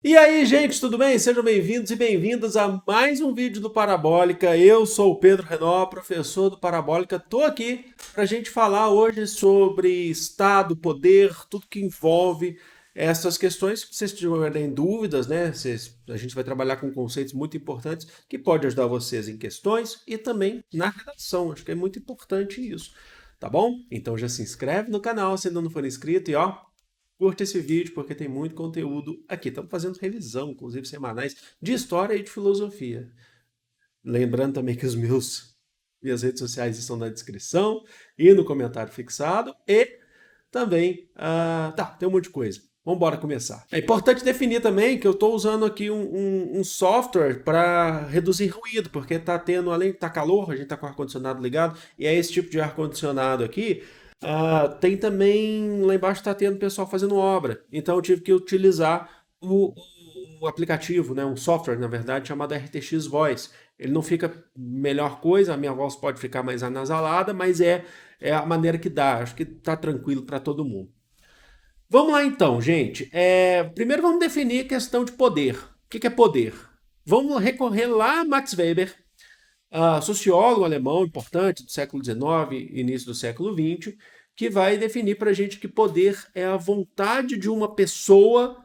E aí, gente, tudo bem? Sejam bem-vindos e bem-vindas a mais um vídeo do Parabólica. Eu sou o Pedro Renó, professor do Parabólica. Estou aqui para a gente falar hoje sobre Estado, poder, tudo que envolve essas questões. Se vocês tiverem dúvidas, né? A gente vai trabalhar com conceitos muito importantes que pode ajudar vocês em questões e também na redação. Acho que é muito importante isso, tá bom? Então já se inscreve no canal se ainda não for inscrito e ó, curta esse vídeo porque tem muito conteúdo aqui. Estamos fazendo revisão, inclusive semanais, de história e de filosofia. Lembrando também que minhas redes sociais estão na descrição e no comentário fixado. E também, tem um monte de coisa. Vamos embora começar. É importante definir também que eu estou usando aqui um software para reduzir ruído, porque está tendo, além de estar calor, a gente está com o ar-condicionado ligado, e é esse tipo de ar-condicionado aqui. Tem também, lá embaixo está tendo pessoal fazendo obra, então eu tive que utilizar o aplicativo, né, um software, na verdade, chamado RTX Voice. Ele não fica melhor coisa, a minha voz pode ficar mais anasalada, mas é a maneira que dá. Acho que tá tranquilo para todo mundo. Vamos lá então, gente. Primeiro vamos definir a questão de poder. O que é poder? Vamos recorrer lá a Max Weber, sociólogo alemão importante do século XIX, início do século XX, que vai definir para a gente que poder é a vontade de uma pessoa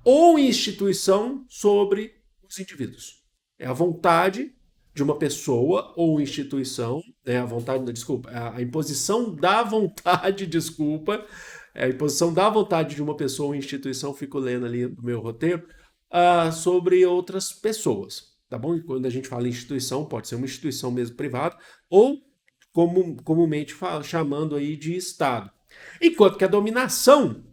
ou instituição sobre os indivíduos. É a vontade de uma pessoa ou instituição, né, a vontade, desculpa, a imposição da vontade, desculpa, a imposição da vontade de uma pessoa ou instituição, fico lendo ali no meu roteiro, sobre outras pessoas, tá bom? E quando a gente fala instituição, pode ser uma instituição mesmo privada, ou comumente chamando aí de Estado. Enquanto que a dominação,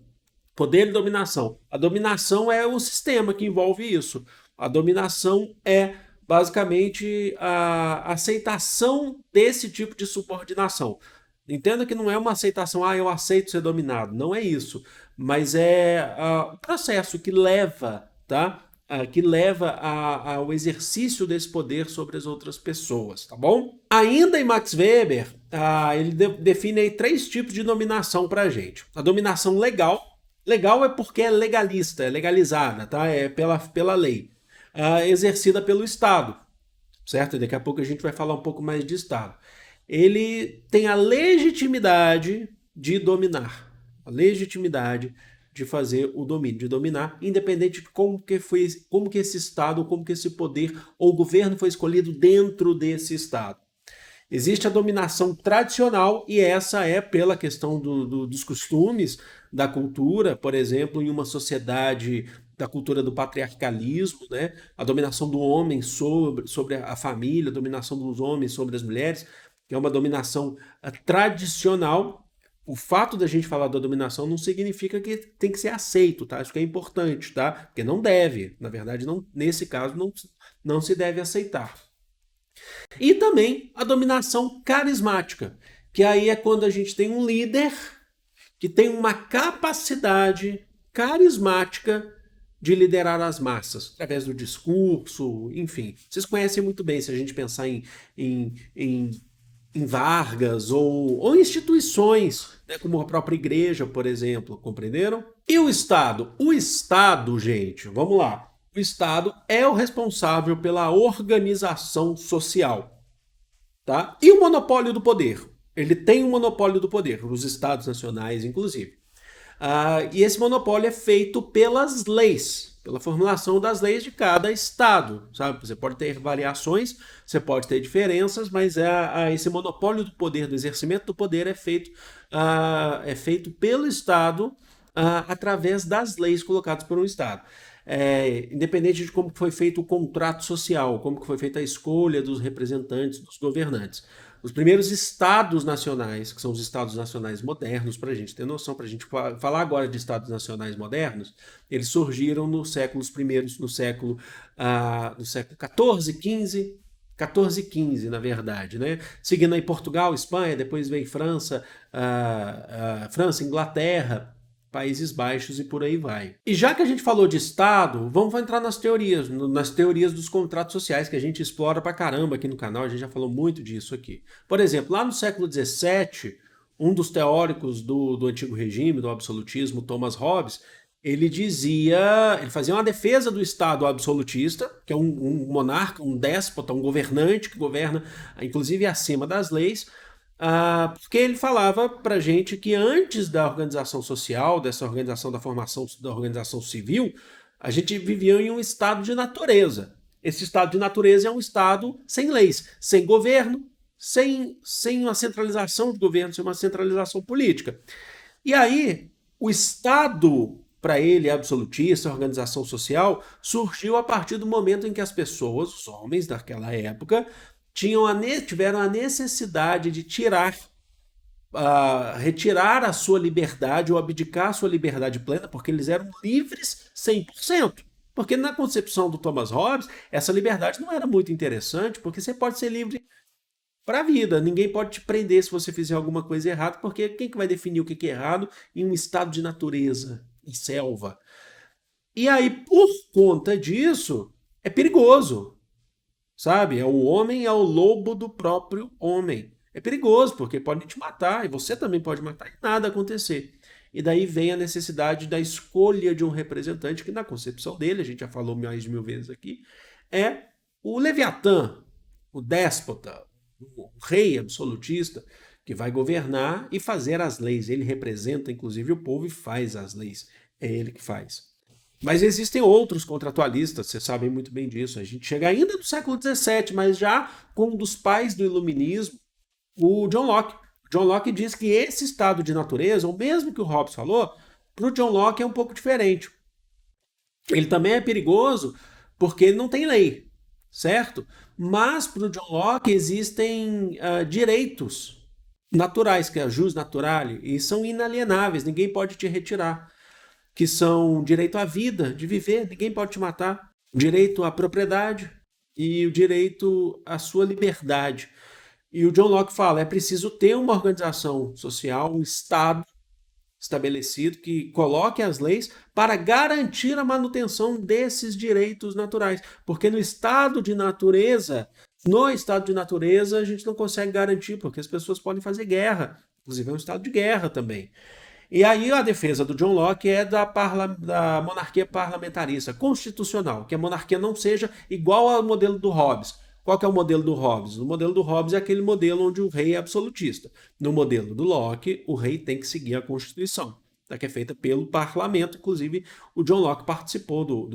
poder e dominação. A dominação é o sistema que envolve isso. A dominação é basicamente a aceitação desse tipo de subordinação. Entenda que não é uma aceitação, eu aceito ser dominado. Não é isso. Mas é o processo que leva, tá? Que leva ao exercício desse poder sobre as outras pessoas, tá bom? Ainda em Max Weber, ele define aí três tipos de dominação para a gente. A dominação legal. Legal é porque é legalista, é legalizada, tá? É pela lei. Exercida pelo Estado, certo? Daqui a pouco a gente vai falar um pouco mais de Estado. Ele tem a legitimidade de dominar, a legitimidade de fazer o domínio, de dominar, independente de como que esse Estado, como que esse poder ou governo foi escolhido dentro desse Estado. Existe a dominação tradicional e essa é pela questão dos costumes, da cultura, por exemplo, em uma sociedade da cultura do patriarcalismo, né? A dominação do homem sobre a família, a dominação dos homens sobre as mulheres, que é uma dominação tradicional. O fato da gente falar da dominação não significa que tem que ser aceito, tá? Isso que é importante, tá? Porque não deve, na verdade, não, nesse caso, não se deve aceitar. E também a dominação carismática, que aí é quando a gente tem um líder que tem uma capacidade carismática de liderar as massas, através do discurso, enfim. Vocês conhecem muito bem se a gente pensar em, em, em Vargas ou instituições, né, como a própria igreja, por exemplo, compreenderam? E o Estado? O Estado, gente, vamos lá. O Estado é o responsável pela organização social, tá? E o monopólio do poder? Ele tem um monopólio do poder, os estados nacionais, inclusive. E esse monopólio é feito pelas leis, pela formulação das leis de cada estado, sabe? Você pode ter variações, você pode ter diferenças, mas esse monopólio do poder, do exercimento do poder é feito pelo Estado através das leis colocadas por um Estado. Independente de como foi feito o contrato social, como foi feita a escolha dos representantes, dos governantes. Os primeiros estados nacionais, que são os estados nacionais modernos, para a gente ter noção, para a gente falar agora de estados nacionais modernos, eles surgiram nos séculos primeiros, no século XIV, XV, 14 e 15, na verdade, né? Seguindo aí Portugal, Espanha, depois vem França, França, Inglaterra, Países Baixos e por aí vai. E já que a gente falou de Estado, vamos entrar nas teorias dos contratos sociais que a gente explora pra caramba aqui no canal, a gente já falou muito disso aqui. Por exemplo, lá no século XVII, um dos teóricos do antigo regime, do absolutismo, Thomas Hobbes, ele fazia uma defesa do Estado absolutista, que é um monarca, um déspota, um governante que governa, inclusive, acima das leis, porque ele falava pra gente que antes da organização social, dessa organização da formação da organização civil, a gente vivia em um estado de natureza. Esse estado de natureza é um estado sem leis, sem governo, sem uma centralização de governo, sem uma centralização política. E aí, o Estado, para ele, absolutista, organização social, surgiu a partir do momento em que as pessoas, os homens daquela época, tiveram a necessidade de retirar a sua liberdade ou abdicar a sua liberdade plena, porque eles eram livres 100%. Porque na concepção do Thomas Hobbes, essa liberdade não era muito interessante, porque você pode ser livre para a vida. Ninguém pode te prender se você fizer alguma coisa errada, porque quem que vai definir o que é errado em um estado de natureza, em selva? E aí, por conta disso, é perigoso, sabe? O homem é o lobo do próprio homem. É perigoso, porque pode te matar, e você também pode matar e nada acontecer. E daí vem a necessidade da escolha de um representante, que na concepção dele, a gente já falou mais de 1000 vezes aqui, é o Leviatã, o déspota, o rei absolutista, que vai governar e fazer as leis. Ele representa, inclusive, o povo e faz as leis. É ele que faz. Mas existem outros contratualistas, vocês sabem muito bem disso. A gente chega ainda no século XVII, mas já com um dos pais do iluminismo, o John Locke. John Locke diz que esse estado de natureza, o mesmo que o Hobbes falou, para o John Locke é um pouco diferente. Ele também é perigoso porque ele não tem lei, certo? Mas para o John Locke existem direitos naturais, que é a jus naturale, e são inalienáveis, ninguém pode te retirar, que são direito à vida, de viver, ninguém pode te matar, direito à propriedade e o direito à sua liberdade. E o John Locke fala, é preciso ter uma organização social, um Estado estabelecido que coloque as leis para garantir a manutenção desses direitos naturais. Porque no estado de natureza a gente não consegue garantir, porque as pessoas podem fazer guerra. Inclusive é um estado de guerra também. E aí a defesa do John Locke é da monarquia parlamentarista, constitucional, que a monarquia não seja igual ao modelo do Hobbes. Qual que é o modelo do Hobbes? O modelo do Hobbes é aquele modelo onde o rei é absolutista. No modelo do Locke, o rei tem que seguir a Constituição, que é feita pelo parlamento. Inclusive, o John Locke participou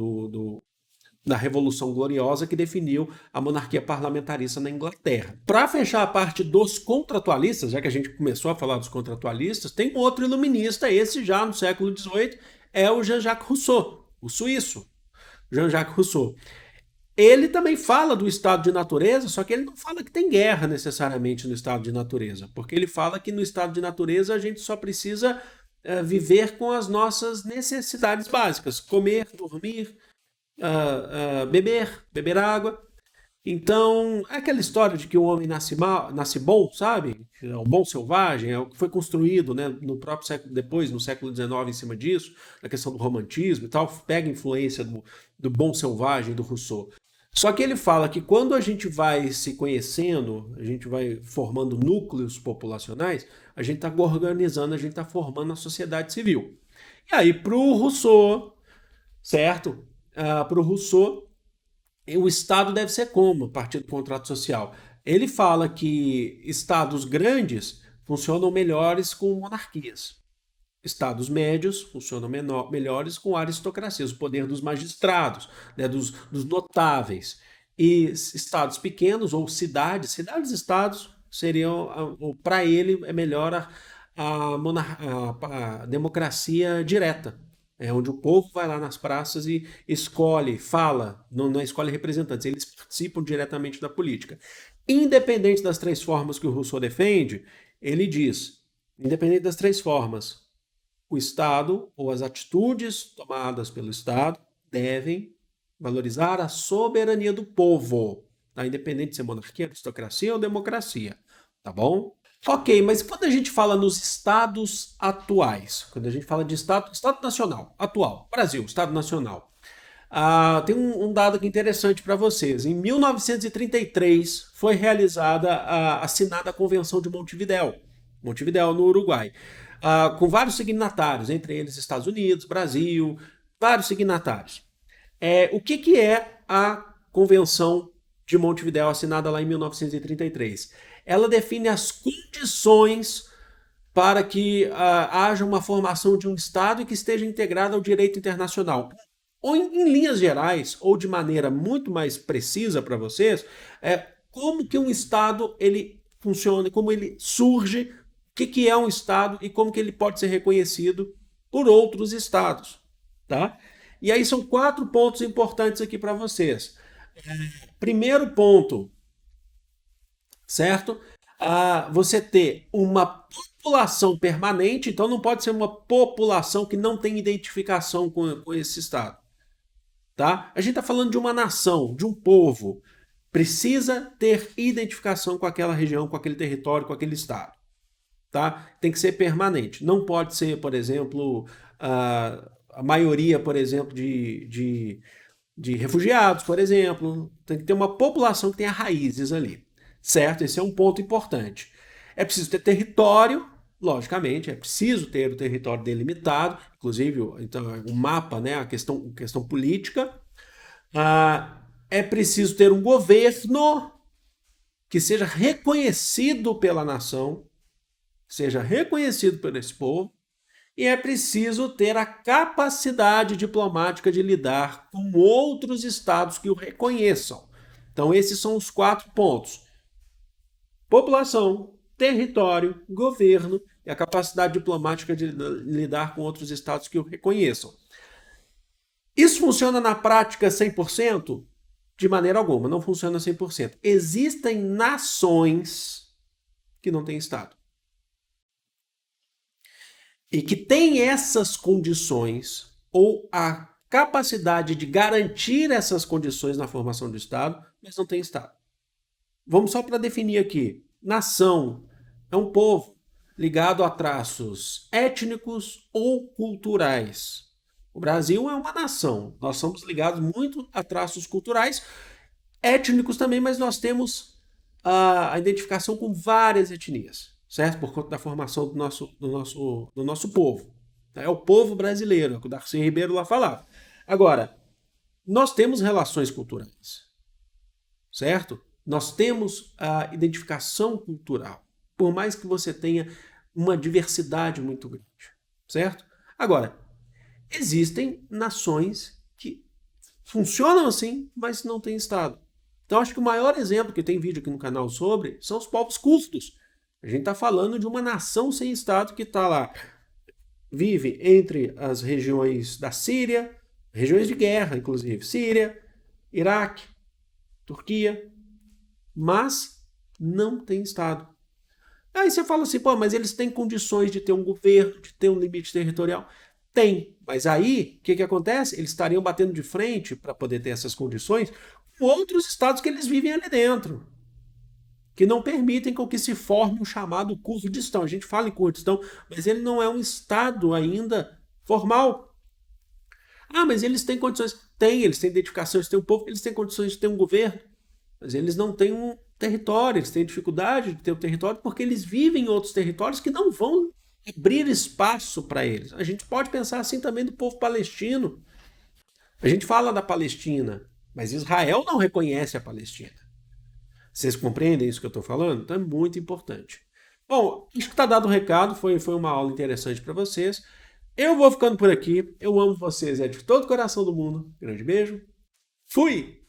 da Revolução Gloriosa que definiu a monarquia parlamentarista na Inglaterra. Para fechar a parte dos contratualistas, já que a gente começou a falar dos contratualistas, tem um outro iluminista, esse já no século XVIII, é o Jean-Jacques Rousseau, o suíço. Jean-Jacques Rousseau. Ele também fala do estado de natureza, só que ele não fala que tem guerra necessariamente no estado de natureza, porque ele fala que no estado de natureza a gente só precisa viver com as nossas necessidades básicas, comer, dormir, beber água. Então, é aquela história de que o homem nasce bom, sabe? É o bom selvagem, é o que foi construído, né, no próprio século depois, no século XIX, em cima disso, na questão do romantismo e tal, pega influência do bom selvagem do Rousseau. Só que ele fala que quando a gente vai se conhecendo, a gente vai formando núcleos populacionais, a gente está organizando, a gente está formando a sociedade civil. E aí, para o Rousseau, certo? Para o Rousseau, o Estado deve ser como a partir do contrato social? Ele fala que estados grandes funcionam melhores com monarquias. Estados médios funcionam melhores com aristocracias, o poder dos magistrados, né, dos notáveis. E estados pequenos, ou cidades-estados, seriam, para ele, é melhor a democracia direta. É onde o povo vai lá nas praças e escolhe, fala, não escolhe representantes, eles participam diretamente da política. Independente das três formas que o Rousseau defende, ele diz, independente das três formas, o Estado ou as atitudes tomadas pelo Estado devem valorizar a soberania do povo, tá? Independente de ser monarquia, aristocracia ou democracia, tá bom? Ok, mas quando a gente fala nos estados atuais, quando a gente fala de estado nacional, atual, Brasil, estado nacional, tem um dado aqui interessante para vocês. Em 1933 foi assinada a Convenção de Montevidéu, no Uruguai. com vários signatários, entre eles Estados Unidos, Brasil, vários signatários. O que é a Convenção de Montevidéu, assinada lá em 1933? Ela define as condições para que haja uma formação de um Estado e que esteja integrado ao direito internacional. Ou em linhas gerais, ou de maneira muito mais precisa para vocês, como que um Estado ele funciona, como ele surge, o que é um Estado e como que ele pode ser reconhecido por outros Estados. Tá? E aí são 4 pontos importantes aqui para vocês. Primeiro ponto, certo? Você ter uma população permanente, então não pode ser uma população que não tem identificação com esse Estado. Tá? A gente está falando de uma nação, de um povo. Precisa ter identificação com aquela região, com aquele território, com aquele Estado. Tá? Tem que ser permanente. Não pode ser, por exemplo, a maioria, por exemplo, de refugiados, por exemplo. Tem que ter uma população que tenha raízes ali. Certo? Esse é um ponto importante. É preciso ter território, logicamente, é preciso ter o território delimitado, inclusive então, um mapa, né, a questão política. É preciso ter um governo que seja reconhecido pela nação, seja reconhecido por esse povo, e é preciso ter a capacidade diplomática de lidar com outros estados que o reconheçam. Então, esses são os 4 pontos: população, território, governo e a capacidade diplomática de lidar com outros estados que o reconheçam. Isso funciona na prática 100%? De maneira alguma, não funciona 100%. Existem nações que não têm Estado. E que têm essas condições ou a capacidade de garantir essas condições na formação do Estado, mas não têm Estado. Vamos só para definir aqui. Nação é um povo ligado a traços étnicos ou culturais. O Brasil é uma nação. Nós somos ligados muito a traços culturais, étnicos também, mas nós temos a identificação com várias etnias, certo? Por conta da formação do nosso povo. É o povo brasileiro, que o Darcy Ribeiro lá falava. Agora, nós temos relações culturais, certo? Nós temos a identificação cultural, por mais que você tenha uma diversidade muito grande, certo? Agora, existem nações que funcionam assim, mas não têm Estado. Então, acho que o maior exemplo que tem vídeo aqui no canal sobre são os povos cultos. A gente está falando de uma nação sem Estado que está lá, vive entre as regiões da Síria, regiões de guerra, inclusive, Síria, Iraque, Turquia, mas não tem Estado. Aí você fala assim, pô, mas eles têm condições de ter um governo, de ter um limite territorial. Tem, mas aí, o que acontece? Eles estariam batendo de frente, para poder ter essas condições, com outros estados que eles vivem ali dentro, que não permitem com que se forme um chamado Kurdistão. A gente fala em Kurdistão, mas ele não é um estado ainda formal. Mas eles têm condições. Eles têm identificação, eles têm um povo, eles têm condições de ter um governo, mas eles não têm um território, eles têm dificuldade de ter um território porque eles vivem em outros territórios que não vão abrir espaço para eles. A gente pode pensar assim também do povo palestino. A gente fala da Palestina, mas Israel não reconhece a Palestina. Vocês compreendem isso que eu estou falando? Então é muito importante. Bom, acho que está dado o recado, foi uma aula interessante para vocês. Eu vou ficando por aqui. Eu amo vocês, de todo o coração do mundo. Grande beijo. Fui!